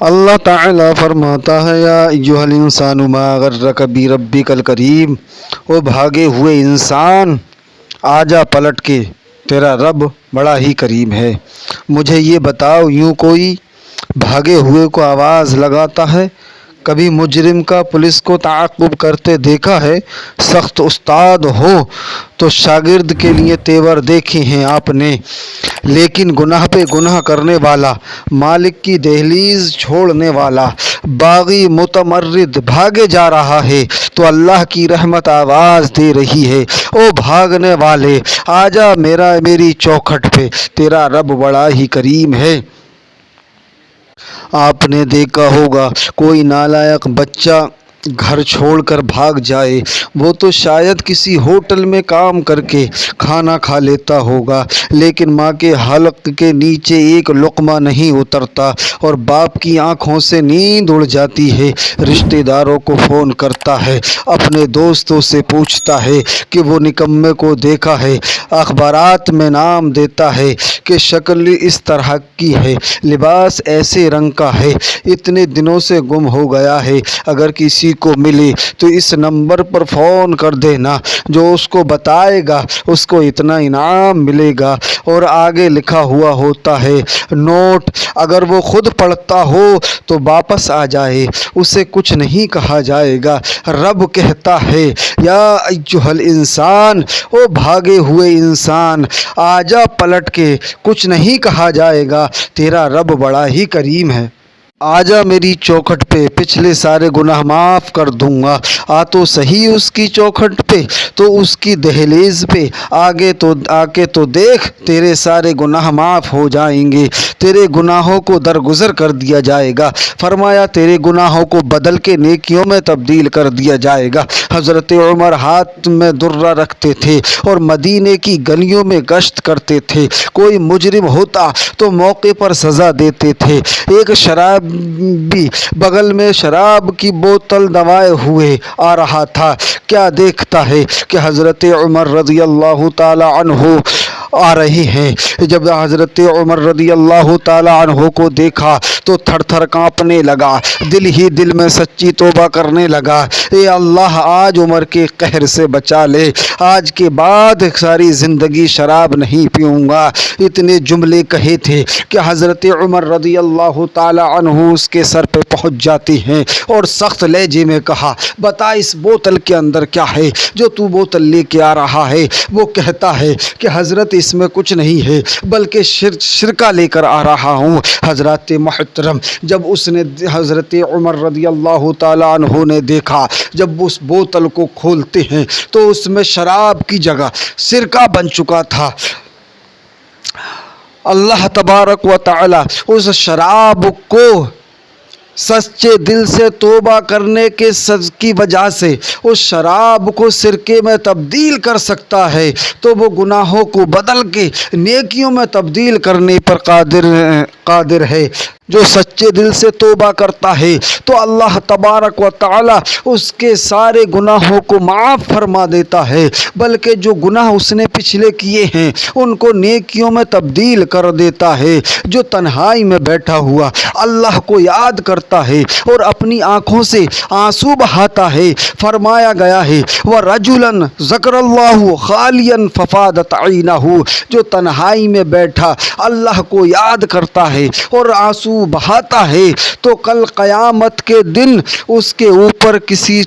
اللہ تعالیٰ فرماتا ہے یا ایھا الانسان ما غرک بربک الکریم، او بھاگے ہوئے انسان آجا پلٹ کے، تیرا رب بڑا ہی کریم ہے۔ مجھے یہ بتاؤ، یوں کوئی بھاگے ہوئے کو آواز لگاتا ہے؟ کبھی مجرم کا پولیس کو تعاقب کرتے دیکھا ہے؟ سخت استاد ہو تو شاگرد کے لیے تیور دیکھے ہیں آپ نے، لیکن گناہ پہ گناہ کرنے والا، مالک کی دہلیز چھوڑنے والا، باغی متمرد بھاگے جا رہا ہے تو اللہ کی رحمت آواز دے رہی ہے، او بھاگنے والے آجا میری چوکھٹ پہ، تیرا رب بڑا ہی کریم ہے۔ آپ نے دیکھا ہوگا کوئی نالائق بچہ گھر چھوڑ کر بھاگ جائے، وہ تو شاید کسی ہوٹل میں کام کر کے کھانا کھا لیتا ہوگا، لیکن ماں کے حلق کے نیچے ایک لقمہ نہیں اترتا اور باپ کی آنکھوں سے نیند اڑ جاتی ہے۔ رشتہ داروں کو فون کرتا ہے، اپنے دوستوں سے پوچھتا ہے کہ وہ نکمے کو دیکھا ہے، اخبارات میں نام دیتا ہے کہ شکل اس طرح کی ہے، لباس ایسے رنگ کا ہے، اتنے دنوں سے گم ہو گیا ہے، اگر کسی کو ملے تو اس نمبر پر فون کر دینا، جو اس کو بتائے گا اس کو اتنا انعام ملے گا، اور آگے لکھا ہوا ہوتا ہے نوٹ، اگر وہ خود پڑھتا ہو تو واپس آ جائے، اسے کچھ نہیں کہا جائے گا۔ رب کہتا ہے یا ایھا الانسان، او بھاگے ہوئے انسان آجا پلٹ کے، کچھ نہیں کہا جائے گا، تیرا رب بڑا ہی کریم ہے۔ آجا میری چوکھٹ پہ، پچھلے سارے گناہ معاف کر دوں گا، آ تو صحیح اس کی چوکھٹ پہ، تو اس کی دہلیز پہ آ کے تو دیکھ، تیرے سارے گناہ معاف ہو جائیں گے، تیرے گناہوں کو درگزر کر دیا جائے گا۔ فرمایا تیرے گناہوں کو بدل کے نیکیوں میں تبدیل کر دیا جائے گا۔ حضرت عمر ہاتھ میں درہ رکھتے تھے اور مدینے کی گلیوں میں گشت کرتے تھے، کوئی مجرم ہوتا تو موقع پر سزا دیتے تھے۔ ایک شرابی بغل میں شراب کی بوتل دبائے ہوئے آ رہا تھا، کیا دیکھتا ہے کہ حضرت عمر رضی اللہ تعالی عنہ آ رہے ہیں۔ جب حضرت عمر رضی اللہ تعالی عنہ کو دیکھا تو تھر تھر کانپنے لگا، دل ہی دل میں سچی توبہ کرنے لگا، اے اللہ آج عمر کے قہر سے بچا لے، آج کے بعد ساری زندگی شراب نہیں پیوں گا۔ اتنے جملے کہے تھے کہ حضرت عمر رضی اللہ تعالی عنہ اس کے سر پہ پہنچ جاتی ہیں اور سخت لہجے میں کہا، بتا اس بوتل کے اندر کیا ہے جو تو بوتل لے کے آ رہا ہے؟ وہ کہتا ہے کہ حضرت اس میں کچھ نہیں ہے بلکہ شرکہ لے کر آ رہا ہوں۔ حضرت محترم، جب اس نے حضرت عمر رضی اللہ تعالی عنہ نے دیکھا، جب اس بوتل کو کھولتے ہیں تو اس میں شراب کی جگہ سرکہ بن چکا تھا۔ اللہ تبارک و تعالی اس شراب کو سچے دل سے توبہ کرنے کی وجہ سے اس شراب کو سرکے میں تبدیل کر سکتا ہے، تو وہ گناہوں کو بدل کے نیکیوں میں تبدیل کرنے پر قادر ہے۔ جو سچے دل سے توبہ کرتا ہے تو اللہ تبارک و تعالی اس کے سارے گناہوں کو معاف فرما دیتا ہے، بلکہ جو گناہ اس نے پچھلے کیے ہیں ان کو نیکیوں میں تبدیل کر دیتا ہے۔ جو تنہائی میں بیٹھا ہوا اللہ کو یاد کرتا ہے اور اپنی آنکھوں سے آنسو بہاتا ہے، فرمایا گیا ہے وَرَجُلًا ذَكَرَ اللَّهُ خَالِيًا فَفَاضَتْ عَيْنَاهُ، جو تنہائی میں بیٹھا اللہ کو یاد کرتا ہے اور آنسو بہاتا ہے تو کل قیامت کے دن اس کے اوپر کسی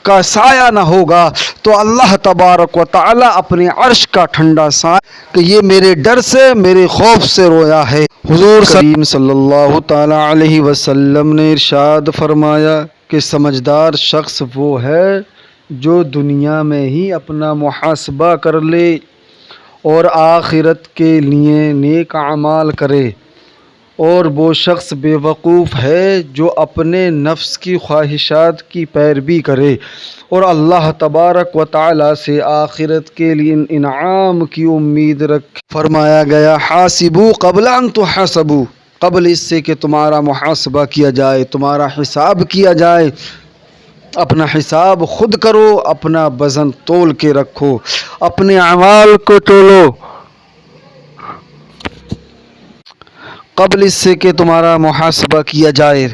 کا سایہ نہ ہوگا، تو اللہ تبارک و تعالی اپنے عرش کا ٹھنڈا سایہ کہ یہ میرے ڈر سے، میرے خوف سے رویا ہے۔ حضور کریم صلی اللہ تعالی علیہ وسلم نے ارشاد فرمایا کہ سمجھدار شخص وہ ہے جو دنیا میں ہی اپنا محاسبہ کر لے اور آخرت کے لیے نیک اعمال کرے، اور وہ شخص بے وقوف ہے جو اپنے نفس کی خواہشات کی پیروی کرے اور اللہ تبارک و تعالی سے آخرت کے لیے انعام کی امید رکھے۔ فرمایا گیا حاسبوا قبل ان تحاسبوا، قبل اس سے کہ تمہارا محاسبہ کیا جائے، تمہارا حساب کیا جائے، اپنا حساب خود کرو، اپنا وزن تول کے رکھو، اپنے اعمال کو تولو۔ قبل اس سے کہ تمہارا محاسبہ کیا جائے،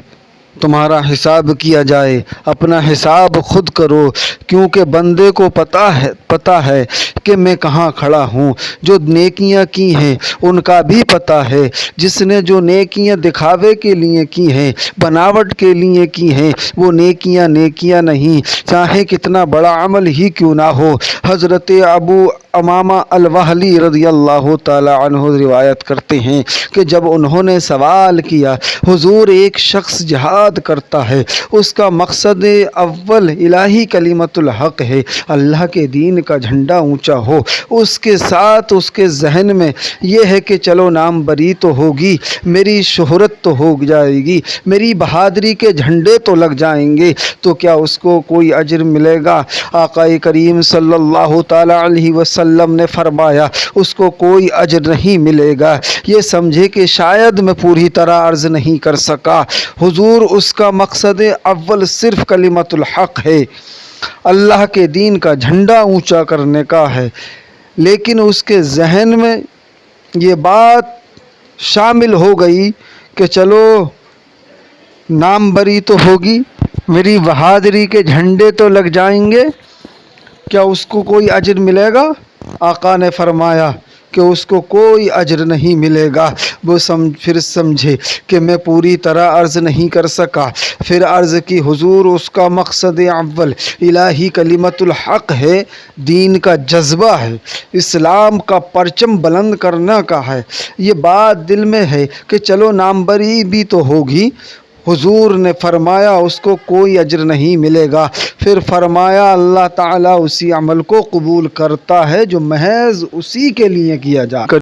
تمہارا حساب کیا جائے، اپنا حساب خود کرو، کیونکہ بندے کو پتہ ہے کہ میں کہاں کھڑا ہوں۔ جو نیکیاں کی ہیں ان کا بھی پتہ ہے، جس نے جو نیکیاں دکھاوے کے لیے کی ہیں، بناوٹ کے لیے کی ہیں، وہ نیکیاں نہیں، چاہے کتنا بڑا عمل ہی کیوں نہ ہو۔ حضرت ابو امامہ الباہلی رضی اللہ تعالی عنہ روایت کرتے ہیں کہ جب انہوں نے سوال کیا، حضور ایک شخص جہاد کرتا ہے، اس کا مقصد اول الہی کلمت الحق ہے، اللہ کے دین کا جھنڈا اونچا ہو، اس کے ساتھ اس کے ذہن میں یہ ہے کہ چلو نام بری تو ہوگی، میری شہرت تو ہو جائے گی، میری بہادری کے جھنڈے تو لگ جائیں گے، تو کیا اس کو کوئی اجر ملے گا؟ آقا کریم صلی اللہ تعالی علیہ وسلم نے فرمایا اس کو کوئی اجر نہیں ملے گا۔ یہ سمجھے کہ شاید میں پوری طرح عرض نہیں کر سکا، حضور اس کا مقصد اول صرف کلمت الحق ہے، اللہ کے دین کا جھنڈا اونچا کرنے کا ہے، لیکن اس کے ذہن میں یہ بات شامل ہو گئی کہ چلو نام بری تو ہوگی، میری بہادری کے جھنڈے تو لگ جائیں گے، کیا اس کو کوئی اجر ملے گا؟ آقا نے فرمایا کہ اس کو کوئی اجر نہیں ملے گا۔ وہ پھر سمجھے کہ میں پوری طرح عرض نہیں کر سکا، پھر عرض کی حضور اس کا مقصد اول الہی کلمت الحق ہے، دین کا جذبہ ہے، اسلام کا پرچم بلند کرنا کا ہے، یہ بات دل میں ہے کہ چلو نامبری بھی تو ہوگی۔ حضور نے فرمایا اس کو کوئی اجر نہیں ملے گا، پھر فرمایا اللہ تعالیٰ اسی عمل کو قبول کرتا ہے جو محض اسی کے لیے کیا جائے۔